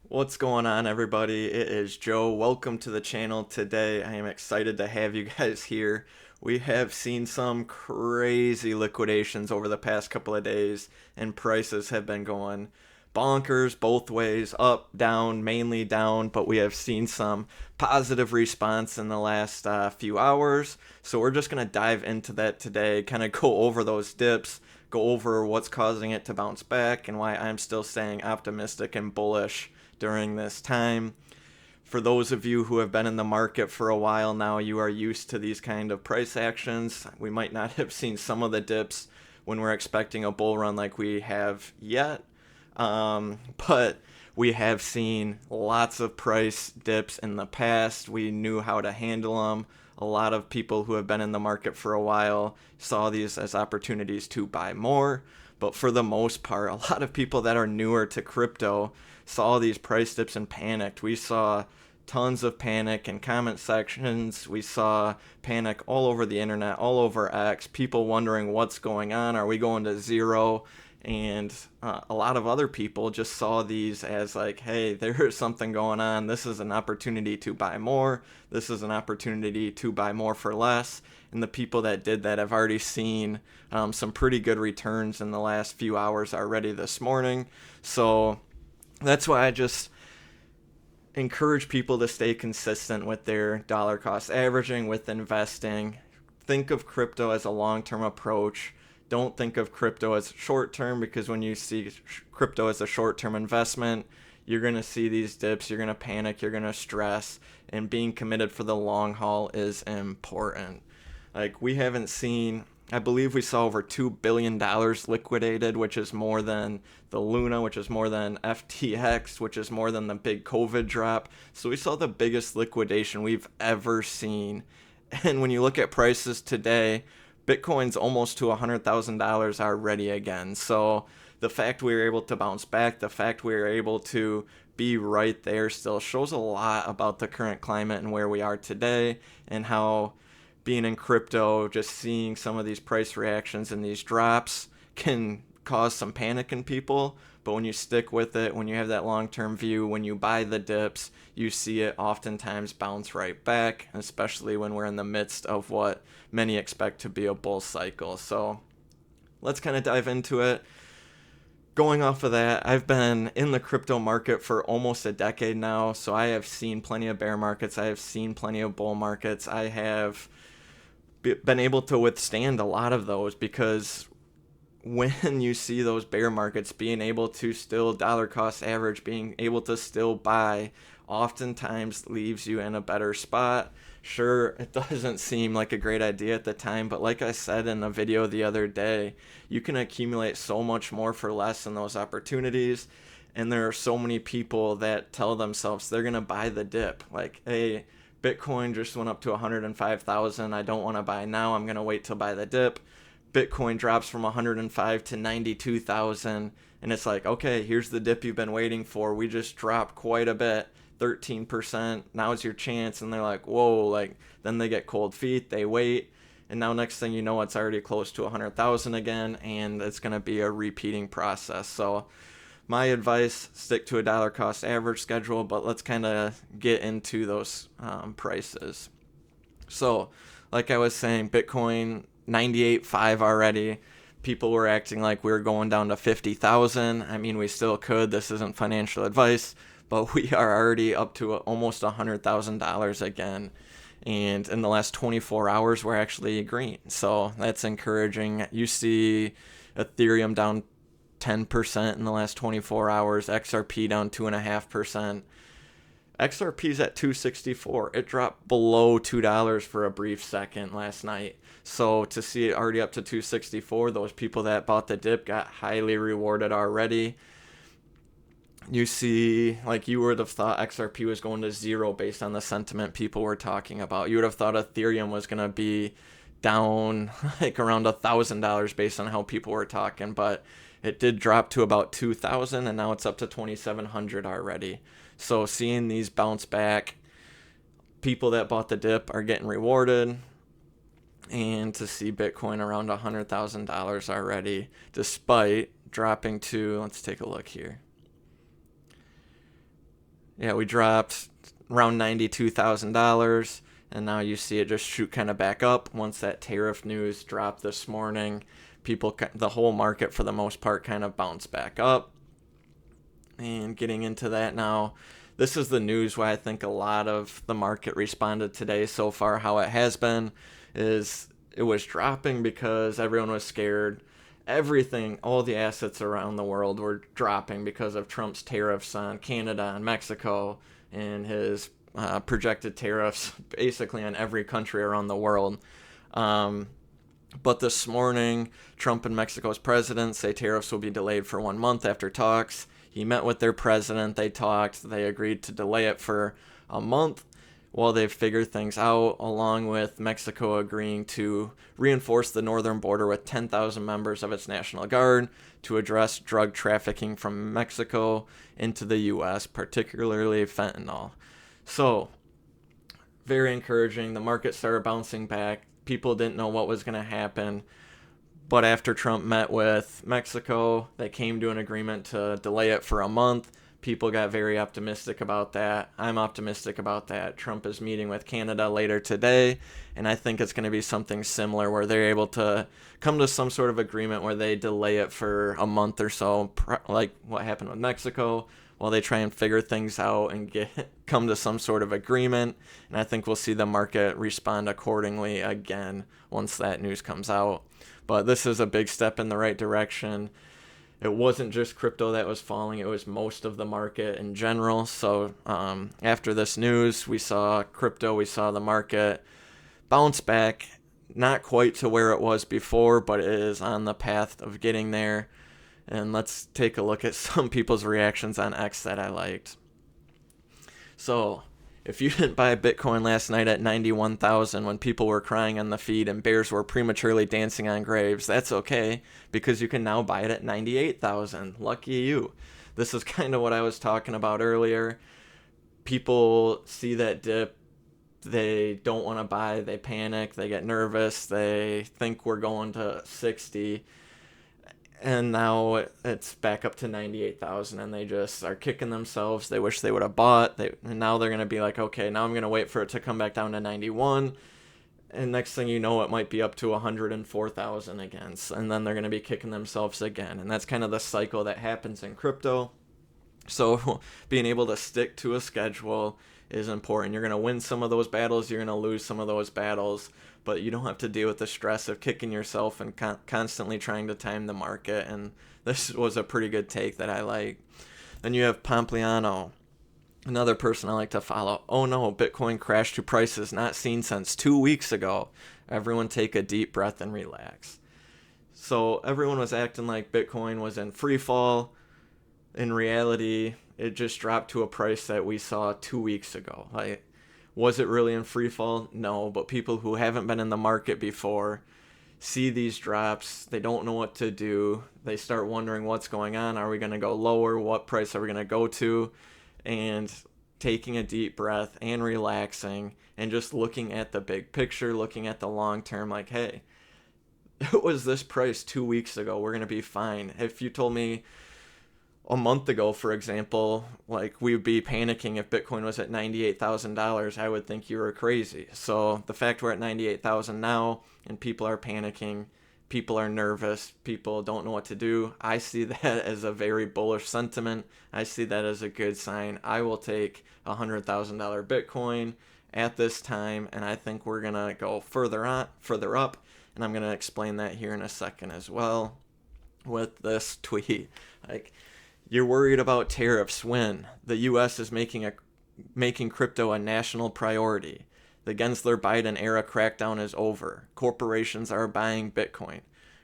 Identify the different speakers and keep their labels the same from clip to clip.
Speaker 1: What's going on, everybody? It is Joe. Welcome to the channel. Today I am excited to have you guys here. We have seen some crazy liquidations over the past couple of days, and prices have been going bonkers both ways, up, down, mainly down, but we have seen some positive response in the last few hours. So we're just going to dive into that today, kind of go over those dips, go over what's causing it to bounce back, and why I'm still staying optimistic and bullish during this time. For those of you who have been in the market for a while now, you are used to these kind of price actions. We might not have seen some of the dips when we're expecting a bull run like we have yet, but we have seen lots of price dips in the past. We knew how to handle them. A lot of people who have been in the market for a while saw these as opportunities to buy more. But for the most part, a lot of people that are newer to crypto saw these price dips and panicked. We saw tons of panic in comment sections. We saw panic all over the internet, all over X, people wondering what's going on. Are we going to zero? And a lot of other people just saw these as like, hey, there is something going on. This is an opportunity to buy more. This is an opportunity to buy more for less. And the people that did that have already seen some pretty good returns in the last few hours already this morning. So that's why I just encourage people to stay consistent with their dollar cost averaging, with investing. Think of crypto as a long-term approach. Don't think of crypto as short-term, because when you see crypto as a short-term investment, you're going to see these dips, you're going to panic, you're going to stress, and being committed for the long haul is important. Like, we haven't seen, I believe we saw over $2 billion liquidated, which is more than the Luna, which is more than FTX, which is more than the big COVID drop. So we saw the biggest liquidation we've ever seen. And when you look at prices today, Bitcoin's almost to $100,000 already again. So the fact we were able to bounce back, the fact we were able to be right there still shows a lot about the current climate and where we are today, and how being in crypto, just seeing some of these price reactions and these drops can cause some panic in people. But when you stick with it, when you have that long-term view, when you buy the dips, you see it oftentimes bounce right back, especially when we're in the midst of what many expect to be a bull cycle. So let's kind of dive into it. Going off of that, I've been in the crypto market for almost a decade now, so I have seen plenty of bear markets. I have seen plenty of bull markets. I have been able to withstand a lot of those, because when you see those bear markets, being able to still dollar cost average, being able to still buy, oftentimes leaves you in a better spot. Sure, it doesn't seem like a great idea at the time, but like I said in a video the other day, you can accumulate so much more for less in those opportunities. And there are so many people that tell themselves they're going to buy the dip. Like, hey, Bitcoin just went up to 105,000. I don't want to buy now. I'm going to wait to buy the dip. Bitcoin drops from 105 to 92,000. And it's like, okay, here's the dip you've been waiting for. We just dropped quite a bit, 13%. Now's your chance. And they're like, whoa, like, then they get cold feet. They wait. And now next thing you know, it's already close to 100,000 again. And it's going to be a repeating process. So my advice, stick to a dollar cost average schedule, but let's kind of get into those prices. So like I was saying, Bitcoin 98.5 already. People were acting like we were going down to 50,000. I mean, we still could. This isn't financial advice, but we are already up to almost $100,000 again. And in the last 24 hours, we're actually green. So that's encouraging. You see Ethereum down 10% in the last 24 hours, XRP down 2.5%. XRP's at 264. It dropped below $2 for a brief second last night. So to see it already up to 264, those people that bought the dip got highly rewarded already. You see, like, you would have thought XRP was going to zero based on the sentiment people were talking about. You would have thought Ethereum was going to be down like around $1,000 based on how people were talking, but it did drop to about 2,000, and now it's up to 2,700 already. So seeing these bounce back, people that bought the dip are getting rewarded. And to see Bitcoin around $100,000 already, despite dropping to, let's take a look here. Yeah, we dropped around $92,000, and now you see it just shoot kind of back up once that tariff news dropped this morning. The whole market for the most part kind of bounced back up. And getting into that now, this is the news where I think a lot of the market responded today so far. How it has been is it was dropping because everyone was scared. Everything, all the assets around the world were dropping because of Trump's tariffs on Canada and Mexico and his projected tariffs basically on every country around the world. But this morning, Trump and Mexico's president say tariffs will be delayed for 1 month after talks. He met with their president, they talked, they agreed to delay it for a month while they figure things out, along with Mexico agreeing to reinforce the northern border with 10,000 members of its National Guard to address drug trafficking from Mexico into the U.S., particularly fentanyl. So, very encouraging. The market started bouncing back. People didn't know what was going to happen. But after Trump met with Mexico, they came to an agreement to delay it for a month. People got very optimistic about that. I'm optimistic about that. Trump is meeting with Canada later today, and I think it's going to be something similar where they're able to come to some sort of agreement where they delay it for a month or so, like what happened with Mexico, while they try and figure things out and come to some sort of agreement. And I think we'll see the market respond accordingly again once that news comes out. But this is a big step in the right direction. It wasn't just crypto that was falling, it was most of the market in general. So after this news, we saw crypto, we saw the market bounce back, not quite to where it was before, but it is on the path of getting there. And let's take a look at some people's reactions on X that I liked. So, if you didn't buy Bitcoin last night at 91,000 when people were crying on the feed and bears were prematurely dancing on graves, that's okay because you can now buy it at 98,000. Lucky you. This is kind of what I was talking about earlier. People see that dip, they don't want to buy, they panic, they get nervous, they think we're going to 60. And now it's back up to 98,000 and they just are kicking themselves. They wish they would have bought. And now they're going to be like, okay, now I'm going to wait for it to come back down to 91. And next thing you know, it might be up to 104,000 again. And then they're going to be kicking themselves again. And that's kind of the cycle that happens in crypto. So being able to stick to a schedule is important. You're going to win some of those battles. You're going to lose some of those battles. But you don't have to deal with the stress of kicking yourself and constantly trying to time the market. And this was a pretty good take that I like. Then you have Pompliano, another person I like to follow. Oh no, Bitcoin crashed to prices not seen since 2 weeks ago. Everyone take a deep breath and relax. So everyone was acting like Bitcoin was in free fall. In reality, it just dropped to a price that we saw 2 weeks ago. Was it really in free fall? No, but people who haven't been in the market before see these drops. They don't know what to do. They start wondering what's going on. Are we going to go lower? What price are we going to go to? And taking a deep breath and relaxing and just looking at the big picture, looking at the long term, like, hey, it was this price 2 weeks ago. We're going to be fine. If you told me a month ago, for example, like we would be panicking if Bitcoin was at $98,000, I would think you were crazy. So the fact we're at 98,000 now and people are panicking, people are nervous, people don't know what to do, I see that as a very bullish sentiment. I see that as a good sign. I will take $100,000 Bitcoin at this time, and I think we're gonna go further up, and I'm gonna explain that here in a second as well with this tweet. Like, you're worried about tariffs when the U.S. is making crypto a national priority. The Gensler-Biden era crackdown is over. Corporations are buying Bitcoin.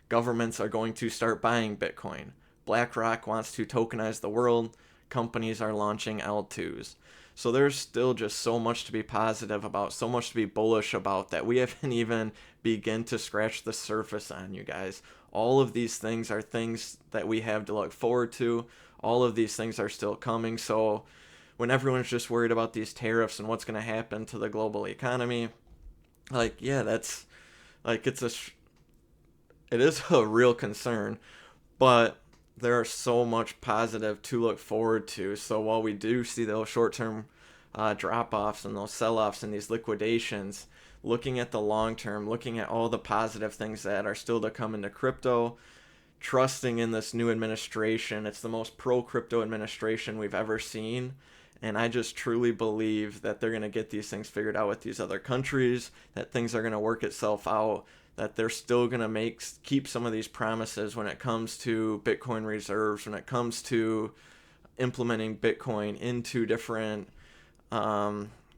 Speaker 1: Governments are going to start buying Bitcoin. BlackRock wants to tokenize the world. Companies are launching L2s. So there's still just so much to be positive about, so much to be bullish about that we haven't even begun to scratch the surface on, you guys. All of these things are things that we have to look forward to. All of these things are still coming. So when everyone's just worried about these tariffs and what's going to happen to the global economy, like, yeah, that's like, it is a real concern. But there are so much positive to look forward to. So while we do see those short-term drop-offs and those sell-offs and these liquidations, looking at the long term, looking at all the positive things that are still to come into crypto, trusting in this new administration. It's the most pro-crypto administration we've ever seen. And I just truly believe that they're going to get these things figured out with these other countries, that things are going to work itself out, that they're still going to keep some of these promises when it comes to Bitcoin reserves, when it comes to implementing Bitcoin into different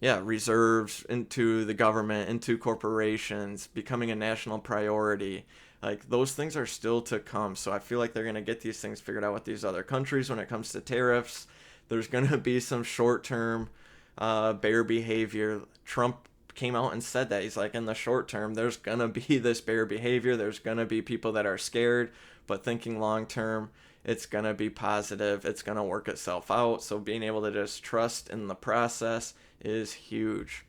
Speaker 1: reserves, into the government, into corporations, becoming a national priority. Like, those things are still to come. So I feel like they're going to get these things figured out with these other countries when it comes to tariffs. There's going to be some short-term bear behavior. Trump came out and said that. He's like, in the short term, there's going to be this bear behavior. There's going to be people that are scared, but thinking long term, it's going to be positive. It's going to work itself out. So being able to just trust in the process is huge.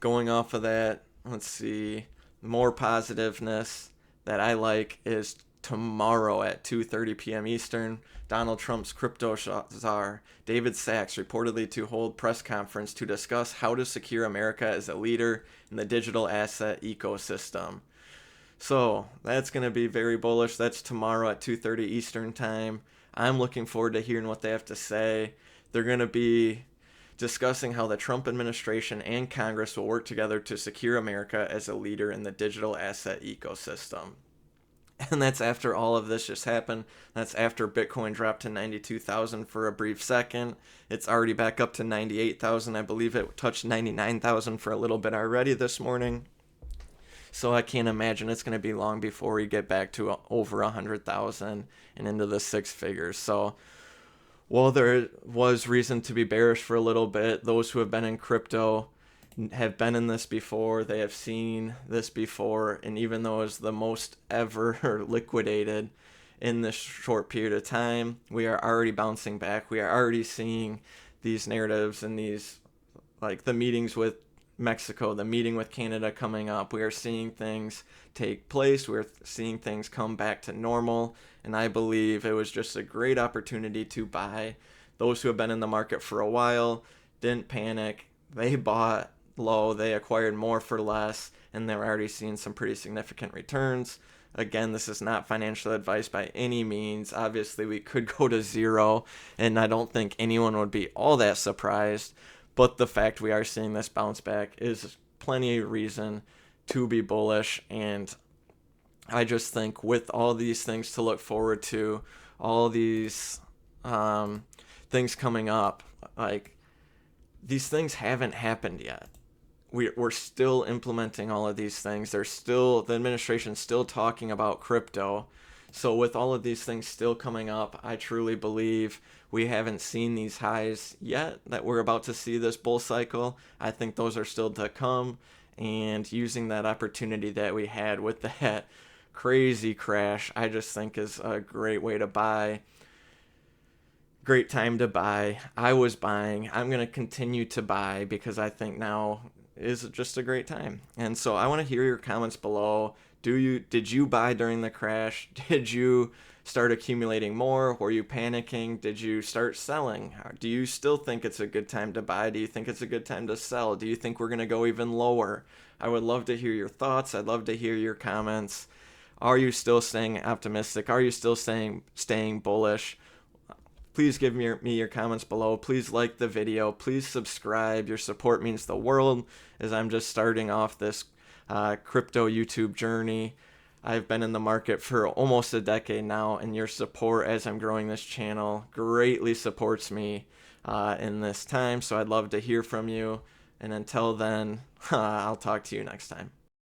Speaker 1: Going off of that, let's see, more positiveness that I like is tomorrow at 2:30 p.m. Eastern, Donald Trump's crypto czar, David Sachs, reportedly to hold press conference to discuss how to secure America as a leader in the digital asset ecosystem. So that's going to be very bullish. That's tomorrow at 2:30 Eastern time. I'm looking forward to hearing what they have to say. They're going to be discussing how the Trump administration and Congress will work together to secure America as a leader in the digital asset ecosystem. And that's after all of this just happened. That's after Bitcoin dropped to 92,000 for a brief second. It's already back up to 98,000. I believe it touched 99,000 for a little bit already this morning. So I can't imagine it's going to be long before we get back to over 100,000 and into the six figures. So while there was reason to be bearish for a little bit, those who have been in crypto have been in this before. They have seen this before, and even though it's the most ever liquidated in this short period of time, we are already bouncing back. We are already seeing these narratives and these, like the meetings with Mexico, the meeting with Canada coming up. We are seeing things take place. We're seeing things come back to normal, and I believe it was just a great opportunity to buy. Those who have been in the market for a while didn't panic. They bought low, they acquired more for less, and they're already seeing some pretty significant returns. Again, this is not financial advice by any means. Obviously, we could go to zero, and I don't think anyone would be all that surprised. But the fact we are seeing this bounce back is plenty of reason to be bullish. And I just think with all these things to look forward to, all these things coming up, like, these things haven't happened yet. We're still implementing all of these things. The administration's still talking about crypto. So with all of these things still coming up, I truly believe we haven't seen these highs yet that we're about to see this bull cycle. I think those are still to come, and using that opportunity that we had with that crazy crash, I just think is a great way to buy. Great time to buy. I was buying. I'm going to continue to buy because I think now is just a great time. And so I want to hear your comments below. Did you buy during the crash? Did you start accumulating more? Were you panicking? Did you start selling? Do you still think it's a good time to buy? Do you think it's a good time to sell? Do you think we're going to go even lower? I would love to hear your thoughts. I'd love to hear your comments. Are you still staying optimistic? Are you still staying bullish? Please give me your comments below. Please like the video. Please subscribe. Your support means the world, as I'm just starting off this crypto YouTube journey. I've been in the market for almost a decade now, and your support as I'm growing this channel greatly supports me in this time. So I'd love to hear from you. And until then, I'll talk to you next time.